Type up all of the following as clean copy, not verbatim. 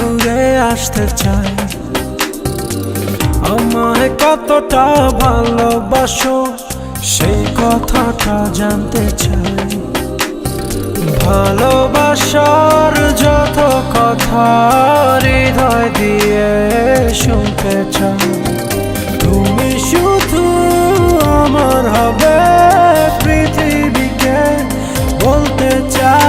দূরে আসতে চাই। আমায় কতটা ভালোবাসো সেই কথাটা জানতে চাই। ভালোবাসার যত কথা হৃদয় দিয়ে শুনতে চাই। তুমি শুধু আমার হবে পৃথিবীকে বলতে চাই।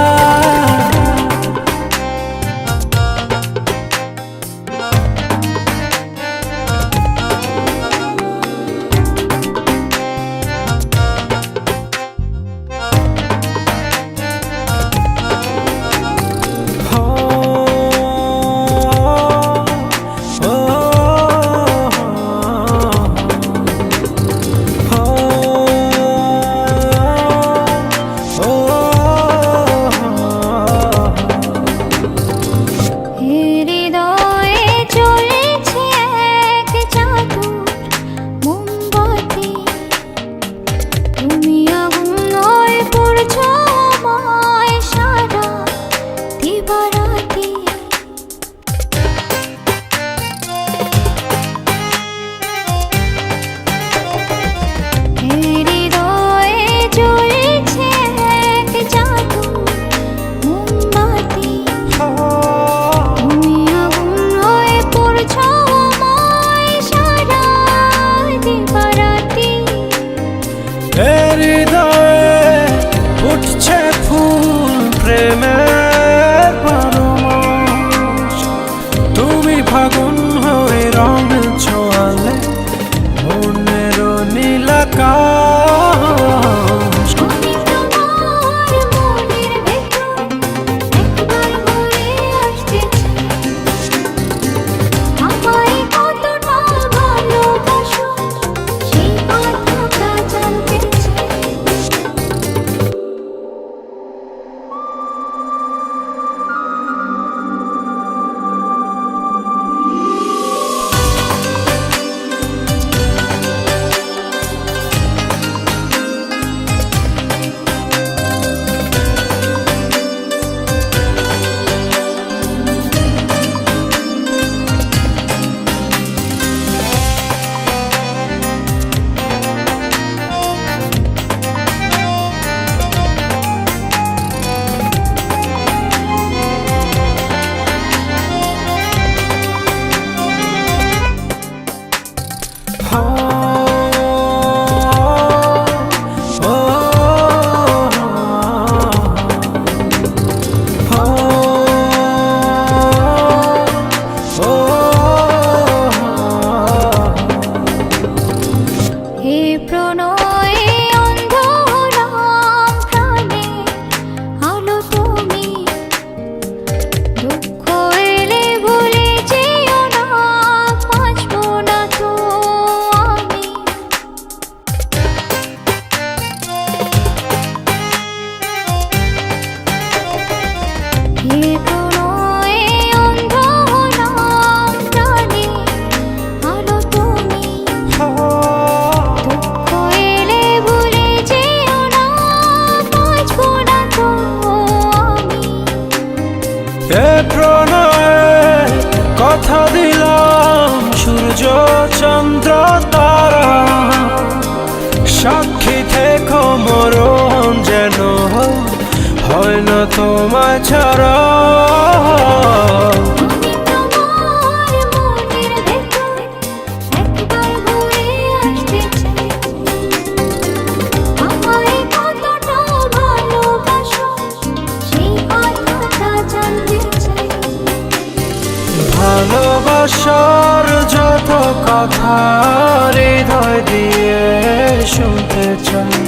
উঠছে ফুল প্রেমের পরশ, তুমি ফাগুন হয়ে রং ছোঁয়ালে মনের নীলাকাশ। কথা দিলাম সূর্য চন্দ্র তারা, সাক্ষী থেকো মরণ যেন হয় না তোমায় ছাড়া। ভালোবাসার যত কথা হৃদয় দিয়ে শুনতে চাই।